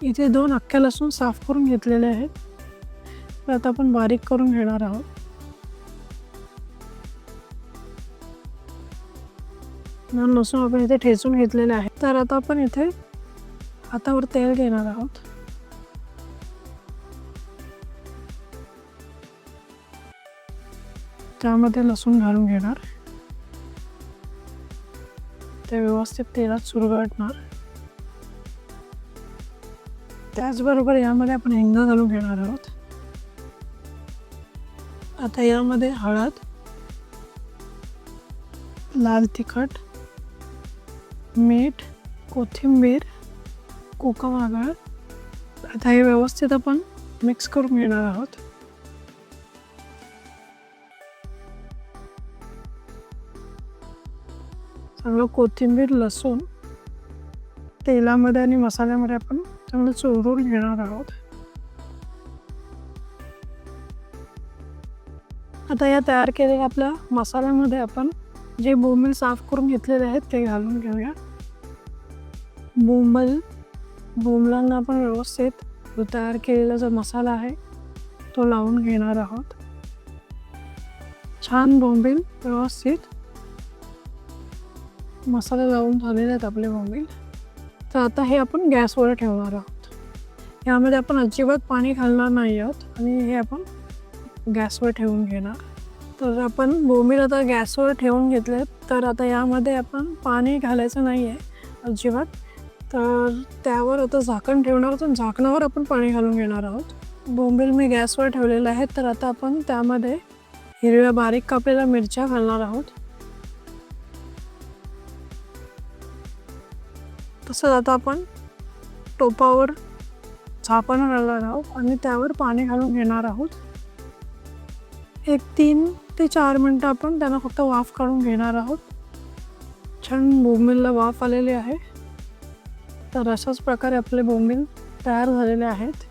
इथे 2 अख्ख्या लसूण साफ करून घेतलेले आहेत. तर आता आपण बारीक करून घेणार आहोत. लसूण आपण इथे ठेचून घेतलेले आहे. तर आता आपण इथे हातावर तेल घेणार आहोत. त्यामध्ये लसूण घालून घेणार. ते व्यवस्थित तेलात चुरगळणार. त्याचबरोबर यामध्ये आपण हिंग घालून घेणार आहोत. आता यामध्ये हळद, लाल तिखट, मीठ, कोथिंबीर, कोकम आगळ. आता हे व्यवस्थित आपण मिक्स करून घेणार आहोत. चांगलं कोथिंबीर, लसूण तेलामध्ये आणि मसाल्यामध्ये आपण चांगलं चोळून घेणार आहोत. आता या तयार केलेल्या आपल्या मसाल्यामध्ये आपण जे बोंबील साफ करून घेतलेले आहेत ते घालून घेऊया. बोंबलांना आपण व्यवस्थित जो तयार केलेला जो मसाला आहे तो लावून घेणार आहोत. छान बोंबील व्यवस्थित मसाला लावून झालेले आहेत आपले बोंबील. तर आता हे आपण गॅसवर ठेवणार आहोत. यामध्ये आपण अजिबात पाणी घालणार नाही आहोत आणि हे आपण गॅसवर ठेवून घेणार. तर आपण बोंबील आता गॅसवर ठेवून घेतले. तर आता यामध्ये आपण पाणी घालायचं नाही आहे अजिबात. तर त्यावर आता झाकण ठेवणार. तर झाकणावर आपण पाणी घालून घेणार आहोत. बोंबील मी गॅसवर ठेवलेलं आहे. तर आता आपण त्यामध्ये हिरव्या बारीक कापलेल्या मिरच्या घालणार आहोत. तसंच आता आपण टोपावर झाकण घालणार आहोत आणि त्यावर पाणी घालून घेणार आहोत. 3 ते 4 मिनटं आपण त्यांना फक्त वाफ काढून घेणार आहोत. छान बोंबीलला वाफ आलेली आहे. तर अशाच प्रकारे आपले बोंबील तयार झालेले आहेत.